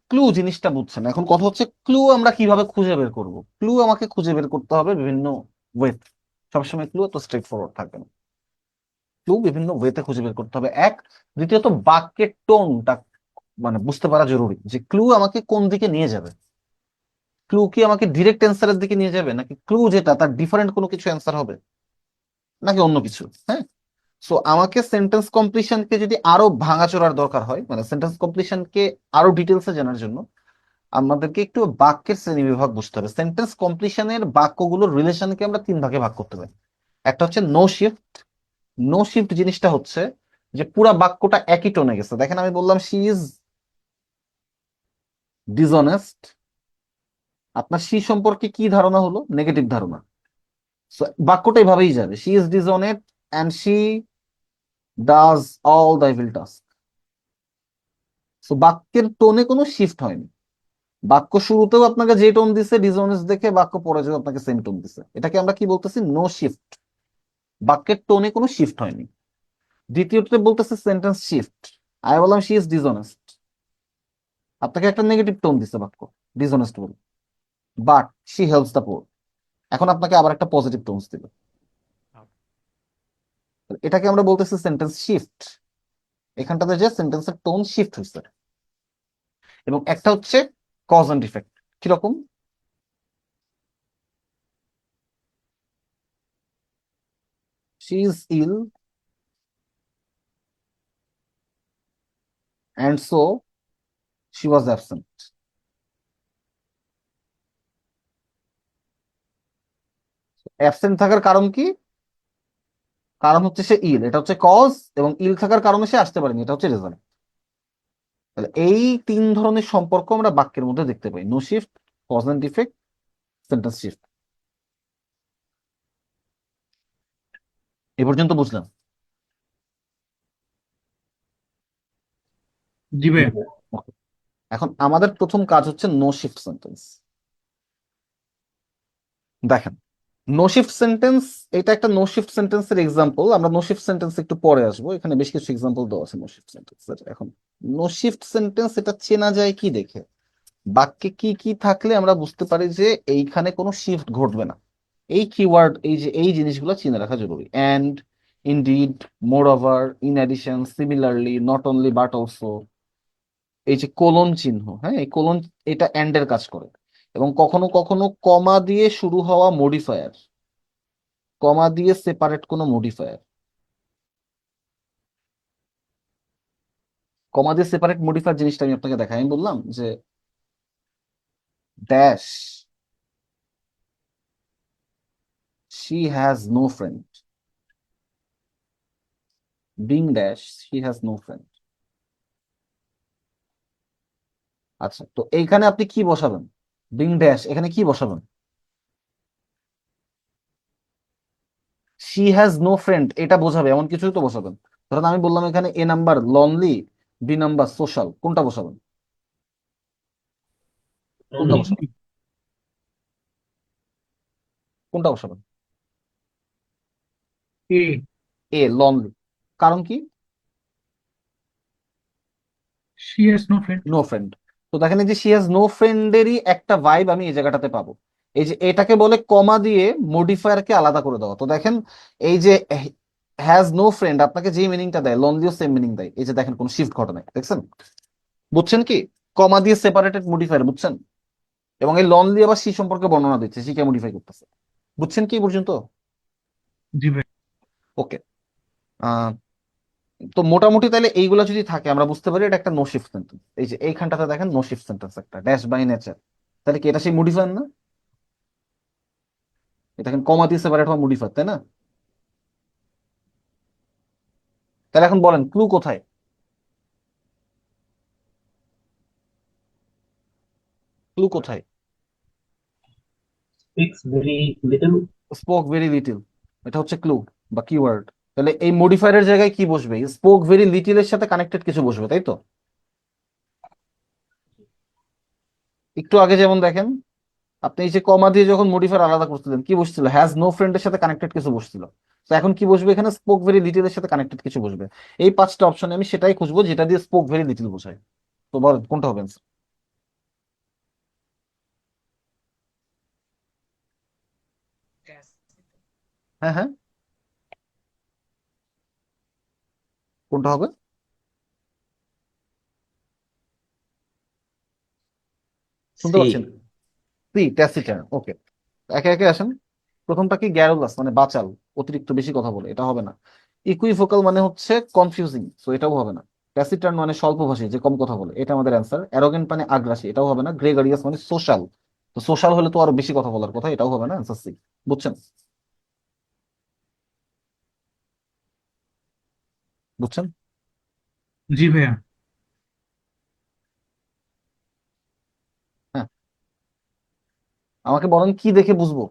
Clue জিনিসটা বুঝছেন। এখন কথা হচ্ছে ক্লু আমরা কিভাবে খুঁজে বের করব। ক্লু আমাকে খুঁজে বের করতে হবে বিভিন্ন ওয়েতে। সবসময় ক্লু তো স্ট্রেট ফরওয়ার্ড থাকবে না, ক্লু বিভিন্ন ওয়েতে খুঁজে বের করতে হবে। এক, দ্বিতীয়ত বাক্যের টোনটা মানে বুঝতে পারা জরুরি, যে ক্লু আমাকে কোন দিকে নিয়ে যাবে। ক্লু কি আমাকে ডিরেক্ট অ্যান্সারের দিকে নিয়ে যাবে, নাকি ক্লু যেটা তার ডিফারেন্ট কোনো কিছু অ্যান্সার হবে, নাকি অন্য কিছু। হ্যাঁ, সো আমাকে সেন্টেন্স কমপ্লিশনকে যদি আরো ভাঙাচোরার দরকার হয়, মানে সেন্টেন্স কমপ্লিশনকে আরো ডিটেলসে জানার জন্য আমাদেরকে একটু বাক্যের শ্রেণীবিভাগ বুঝতে হবে। সেন্টেন্স কমপ্লিশনের বাক্যগুলোর রিলেশনকে আমরা তিন ভাগে ভাগ করতে পারি। একটা হচ্ছে নো শিফট। নো শিফট জিনিসটা হচ্ছে যে পুরা বাক্যটা একই টোনে গেছে। দেখেন আমি বললাম শি ইজ ডিসঅনেস্ট, আপনার শি সম্পর্কে কি ধারণা হলো? নেগেটিভ ধারণা। So, বাক্যটা এভাবেই যাবে, she is dishonest and she does all the evil task. So বাক্যের টোনে কোনো শিফট হয়নি। বাক্য শুরুতেও আপনাকে যে টোন দিছে ডিসঅনেস্ট দেখে, বাক্য পরে যেও আপনাকে সেম টোন দিছে, এটাকে আমরা কি বলতেছি? No shift. বাক্যের টোনে কোনো শিফট হয়নি। দ্বিতীয়তে বলতেছে সেন্টেন্স শিফট। আমি বললাম শি ইজ ডিসঅনেস্ট, আপনাকে একটা নেগেটিভ টোন দিছে বাক্য, ডিসঅনেস্ট বলে, but she helps the poor, এখন আপনাকে আবার একটা পজিটিভ টোনস দিল। এটাকে আমরা বলতেছি সেন্টেন্স শিফট। এখানটাতে যে সেন্টেন্সের টোন শিফট হয়েছে। এবং একটা হচ্ছে কজ এন্ড ইফেক্ট। কিরকম? She is ill and so she was absent. Absent থাকার কারণ কি? কারণ হচ্ছে সে ইল, এটা হচ্ছে কজ, এবং ইল থাকার কারণে সে আসতে পারেনি, এটা হচ্ছে রেজাল্ট। তাহলে এই তিন ধরনের সম্পর্ক আমরা বাক্যের মধ্যে দেখতে পাই: no shift, cause and effect, sentence shift. এ পর্যন্ত বুঝলাম? জি ভাই। Okay. এখন আমাদের প্রথম কাজ হচ্ছে নো শিফট সেন্টেন্স। দেখেন, নো শিফট সেন্টেন্স, এটা একটা নো শিফট সেন্টেন্সের এক্সাম্পল। আমরা নো শিফট সেন্টেন্স একটু পরে আসবো, এখানে বেশ কিছু এক্সাম্পল দেওয়া আছে নো শিফট সেন্টেন্সের। এখন নো শিফট সেন্টেন্স এটা চেনা যায় কি দেখে? বাক্যে কি কি থাকলে আমরা বুঝতে পারি যে এইখানে কোনো শিফট ঘটবে না। এই কিওয়ার্ড, এই যে এই জিনিসগুলো চিনে রাখা জরুরি: and, indeed, moreover, in addition, similarly, not only but also. এই যে কোলন চিহ্ন, হ্যাঁ এই কোলন, এটা এন্ড এর কাজ করে। এবং কখনো কখনো কমা দিয়ে শুরু হওয়া মডিফায়ার, কমা দিয়ে সেপারেট কোনো মডিফায়ার, কমা দিয়ে সেপারেট মডিফায়ার জিনিসটা আমি আপনাকে দেখাই। আমি বললাম যে dash, she has no friend, being dash, she has no friend. আচ্ছা, তো এইখানে আপনি কি বসাবেন? বিং ড্যাশ, এখানে কি বসাবেন? শি হ্যাজ নো ফ্রেন্ড, এটা বোঝাবে এমন কিছুই তো বসাবেন। ধরেন আমি বললাম এখানে A number lonely, B number social, কোনটা বসাবেন? কোনটা বসাবেন? কোনটা বসাবেন? A, A, lonely. কারণ কি? She has no friend. No friend. তো দেখেন এই যে শি হ্যাজ নো ফ্রেন্ডেরই একটা ভাইব আমি এই জায়গাটাতে পাবো। এই যে এটাকে বলে কমা দিয়ে মডিফায়ারকে আলাদা করে দেওয়া। তো দেখেন এই যে হ্যাজ নো ফ্রেন্ড আপনাকে যে মিনিংটা দেয়, লনলিও সেম মিনিং দেয়। এই যে দেখেন কোনো শিফট ঘটে নাই, দেখছেন? বুঝছেন কি? কমা দিয়ে সেপারেটেড মডিফায়ার, বুঝছেন? এবং এই লনলি আবার সি সম্পর্কে বর্ণনা দিচ্ছে, সি কে মডিফাই করতেছে। বুঝছেন কি এই পর্যন্ত? জি ভাই। ওকে। তো মোটামুটি তাহলে এইগুলা যদি থাকে আমরা বুঝতে পারি এটা একটা নো শিফট সেন্টেন্স। এই যে এইখানটাতে দেখেন নো শিফট সেন্টেন্স একটা, ড্যাশ বাই নেচার। তাহলে কি এটা সেই মডিফায়ার না? এটা এখন কমা দিয়ে সেপারেট হওয়া মডিফায়ার, তাই না? তাহলে এখন বলেন ক্লু কোথায়? ক্লু কোথায়? Speaks very little. Spoke very little, এটা হচ্ছে ক্লু বা কিওয়ার্ড। তাহলে এই মডিফায়ারের জায়গায় কি বসবে? স্পোক ভেরি লিটল এর সাথে কানেক্টেড কিছু বসবে, তাই তো? একটু আগে যেমন দেখেন, আপনি এই যে কমা দিয়ে যখন মডিফায়ার আলাদা করছিলেন কি বসছিল? হ্যাজ নো ফ্রেন্ড এর সাথে কানেক্টেড কিছু বসছিল। তো এখন কি বসবে এখানে? স্পোক ভেরি লিটল এর সাথে কানেক্টেড কিছু বসবে। এই পাঁচটা অপশনে আমি সেটাই খুঁজবো যেটা দিয়ে স্পোক ভেরি লিটল বোঝায়। তো বল কোনটা হবে answer? হ্যাঁ হ্যাঁ, কোনটা হবে? শুনতে সি। পাচ্ছেন? সি, ট্যাসিটার্ন। ওকে, একে একে আসেন। প্রথমটা কি? গ্যারুলাস মানে বাচাল, অতিরিক্ত বেশি কথা বলে, এটা হবে না। ইকুইভোকাল মানে হচ্ছে কনফিউজিং, সো এটাও হবে না। ট্যাসিটার্ন মানে স্বল্পভাষী, যে কম কথা বলে, এটা আমাদের অ্যান্সার। অ্যারোগেন্ট মানে আগ্রাসী, এটাও হবে না। গ্রেগারিয়াস মানে সোশ্যাল, তো সোশ্যাল হলে তো আরো বেশি কথা বলার কথা, এটাও হবে না, অ্যান্সার সি। বুঝছেন? বুঝছেন? জি ভাইয়া। হ্যাঁ, আমাকে বলেন কি দেখে বুঝবো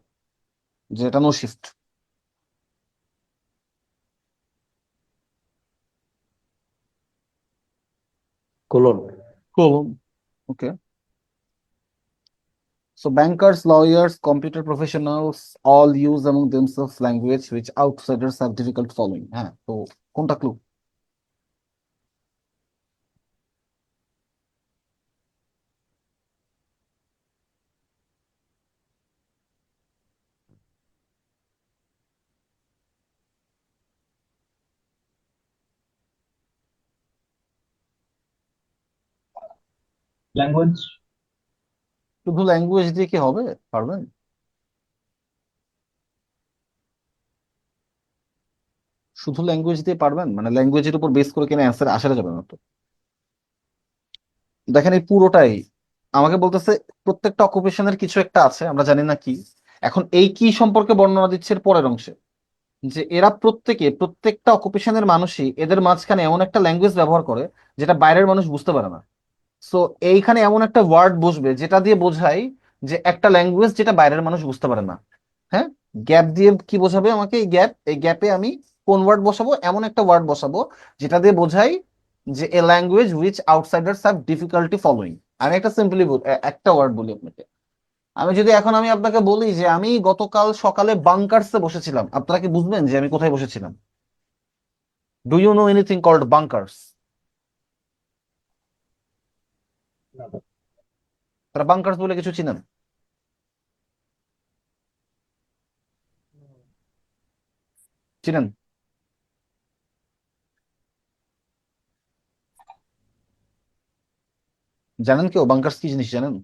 যে এটা no shift? Colon. Colon. Okay, so bankers, lawyers, computer professionals all use among themselves language which outsiders have difficult following. হ্যাঁ, তো কোনটা ক্লু? ল্যাঙ্গুয়েজ। শুধু ল্যাঙ্গুয়েজ দিয়ে কি হবে? পারবেন? শুধু ল্যাঙ্গুয়েজ দিয়ে পারবেন মানে ল্যাঙ্গুয়েজের উপর বেস করে কিনা অ্যান্সার আসা যাবে না তো। দেখেন এই পুরোটাই আমাকে বলতেছে প্রত্যেকটা অকুপেশনের কিছু একটা আছে, আমরা জানি না কি। এখন এই কি সম্পর্কে বর্ণনা দিচ্ছে এর পরের অংশে, যে এরা প্রত্যেকটা অকুপেশনের মানুষই এদের মাঝখানে এমন একটা ল্যাঙ্গুয়েজ ব্যবহার করে যেটা বাইরের মানুষ বুঝতে পারে না। সো এইখানে এমন একটা ওয়ার্ড বসবে যেটা দিয়ে বোঝায় যে একটা ল্যাঙ্গুয়েজ যেটা বাইরের মানুষ বুঝতে পারে না। হ্যাঁ, গ্যাপ দিয়ে কি বোঝাবে আমাকে? এই গ্যাপে আমি কোন ওয়ার্ড বসাবো? এমন একটা ওয়ার্ড বসাবো যেটা দিয়ে বোঝাই যে এ language which outsiders have difficulty following. আমি একটা সিম্পলি একটা ওয়ার্ড বলি আপনাকে। আমি আপনাকে বলি যে আমি গতকাল সকালে বাংকার্সে বসেছিলাম, আপনারা কি বুঝবেন যে আমি কোথায় বসেছিলাম? Do you know anything called bunkers? তারা বাংকার্স বলে কিছু চিনেন? চিনেন? জানেন কেউ বাংকার্স কি জিনিস জানেন?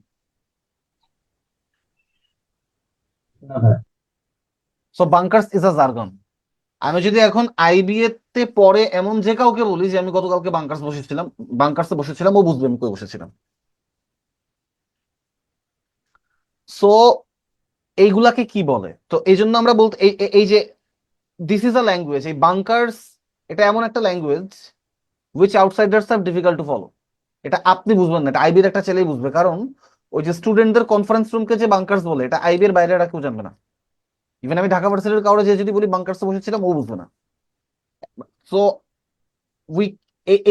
না ভাই। So bunkers is a jargon. আমি যদি এখন আইবিএ তে পড়ে এমন যে কাউকে বলি যে আমি গতকালকে বাংকার্সে বসেছিলাম, ও বুঝবে আমি কই বসেছিলাম। সো এইগুলাকে কি বলে? তো এই জন্য আমরা বলতে এই যে দিস ইজ আ ল্যাঙ্গুয়েজ, এই বাংকার্স, এটা এমন একটা language which outsiders have difficult to follow. এটা আপনি বুঝবেন না, এটা আইবির একটা ছেলেই বুঝবে, কারণ ওই যে স্টুডেন্টদের কনফারেন্স রুমকে যে বাংকার্স বলে, এটা আইবির বাইরে আর কেউ জানবে না। ইভেন আমি ঢাকা ভার্সিটির কাউরে যে যদি বলি বাংকার্সে বসেছিলাম, ও বুঝবে না। সো উই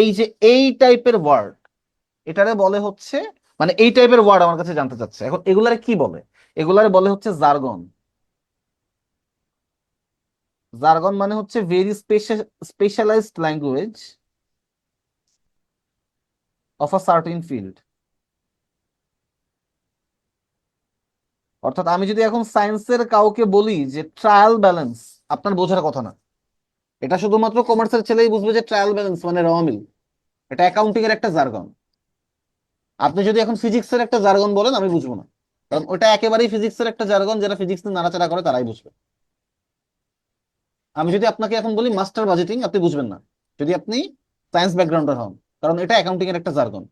এই যে এই টাইপের ওয়ার্ড, এটারে বলে হচ্ছে, মানে এই টাইপের ওয়ার্ড আমার কাছে জানতে চাচ্ছে। এখন এগুলারে কি বলে? এগুলারে বলে হচ্ছে জার্গন। জার্গন মানে হচ্ছে very specialised language of a certain field. অর্থাৎ আমি যদি এখন সায়েন্সের কাউকে বলি যে ট্রায়াল ব্যালেন্স, আপনার বোঝার কথা না। এটা শুধুমাত্র কমার্সের ছেলেই বুঝবে যে ট্রায়াল ব্যালেন্স মানে রমিল। এটা অ্যাকাউন্টিং এর একটা জার্গন। আপনি যদি এখন ফিজিক্সের একটা জার্গন বলেন, আমি বুঝবো না, কারণ ওটা একেবারেই ফিজিক্সের একটা জার্গন, যারা ফিজিক্স নিয়ে নাড়াচাড়া করে তারাই বুঝবে। আমি যদি আপনাকে এখন বলি মাস্টার বাজেটিং, আপনি বুঝবেন না যদি আপনি সায়েন্স ব্যাকগ্রাউন্ডের হন, কারণ এটা অ্যাকাউন্টিং এর একটা জার্গন।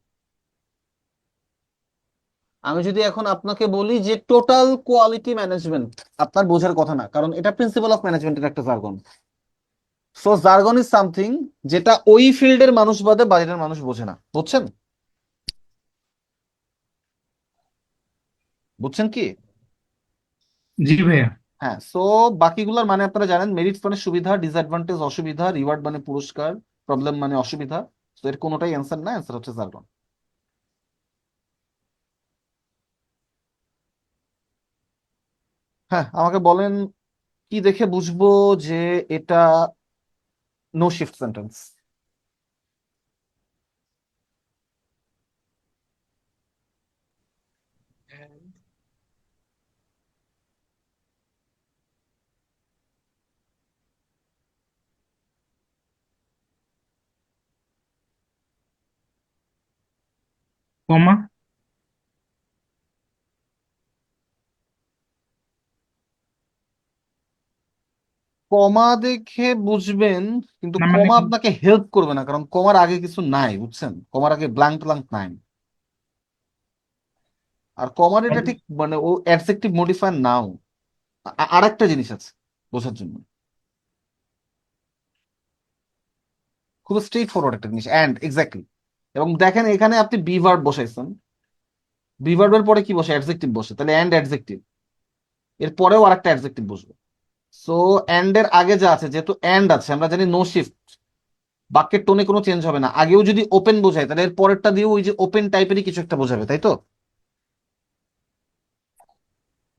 আমি যদি এখন আপনাকে বলি যে টোটাল কোয়ালিটি ম্যানেজমেন্ট, আপনার বোঝার কথা না, কারণ এটা প্রিন্সিপাল অফ ম্যানেজমেন্টের একটা jargon. So jargon is something যেটা ওই ফিল্ডের মানুষ বাদে বাইরের মানুষ বোঝে না। বুঝছেন? বুঝছেন কি? জি ভাইয়া। হ্যাঁ, সো বাকিগুলোর মানে আপনারা জানেন। মেরিটস মানে সুবিধা, ডিসঅ্যাডভান্টেজ অসুবিধা, রিওয়ার্ড মানে পুরস্কার, প্রবলেম মানে অসুবিধা। তো এর কোনোটাই অ্যান্সার না, অ্যান্সার হচ্ছে জার্গন। হ্যাঁ, আমাকে বলেন কি দেখে বুঝবো যে এটা নো শিফট সেন্টেন্স? কমা, কমা দেখে বুঝবেন, কিন্তু না মানে কমা কি? আপনাকে হেল্প করবে না, কারণ কমার আগে কিছু নাই, বুঝছেন? কমার আগে ব্ল্যাঙ্ক ব্ল্যাঙ্ক নাই। আর কমার এটা ঠিক মানে ও অ্যাডজেক্টিভ মডিফায়ার নাও। আরেকটা জিনিস আছে বোঝার জন্য, খুব স্ট্রেট ফরওয়ার্ড একটা জিনিস, অ্যান্ড এক্স্যাক্টলি। এবং দেখেন এখানে আপনি বি ভার্ব বসাইছেন, বি ভার্বের পরে কি বসে? অ্যাডজেক্টিভ বসে, তাহলে অ্যান্ড অ্যাডজেক্টিভ, এর পরেও আরেকটা অ্যাডজেক্টিভ বসবে। সো অ্যান্ড এর আগে যা আছে, যেহেতু অ্যান্ড আছে, আমরা জানি নো শিফট, বাক্যের টোনে কোনো চেঞ্জ হবে না। আগেও যদি ওপেন বোঝায়, তাহলে এর পরেরটা দিয়েও ওই যে ওপেন টাইপেরই কিছু একটা বোঝাবে, তাই তো?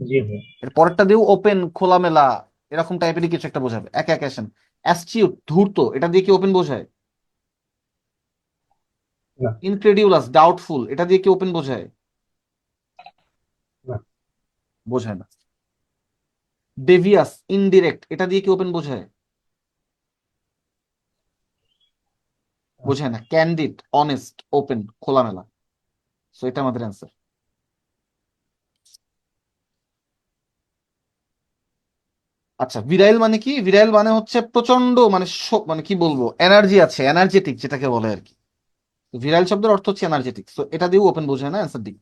জি ভাইয়া। এর পরেরটা দিয়েও ওপেন, খোলামেলা, এরকম টাইপেরই কিছু একটা বোঝাবে। একে একে আসেন। অ্যাস্টিউট, ধূর্ত, এটা দিয়ে কি ওপেন বোঝায়? না। ইনক্রেডিউলাস, ডাউটফুল, এটা দিয়ে কি ওপেন বোঝায়? না। বোঝায় না। ডেভিয়াস, ইনডিরেক্ট, এটা দিয়ে কি ওপেন বোঝায়? বোঝায় না। ক্যান্ডিড, অনেস্ট, ওপেন, খোলামেলা। সো এটা আমাদের অ্যান্সার। আচ্ছা, ভিরাইল মানে কি? ভিরাইল মানে হচ্ছে প্রচন্ড, মানে মানে কি বলবো, এনার্জি আছে, এনার্জেটিক যেটাকে বলে আর কি। ভিরাইল শব্দের অর্থ হচ্ছে এনার্জেটিক, তো এটা দিয়েও ওপেন বোঝায় না, অ্যান্সার ডি।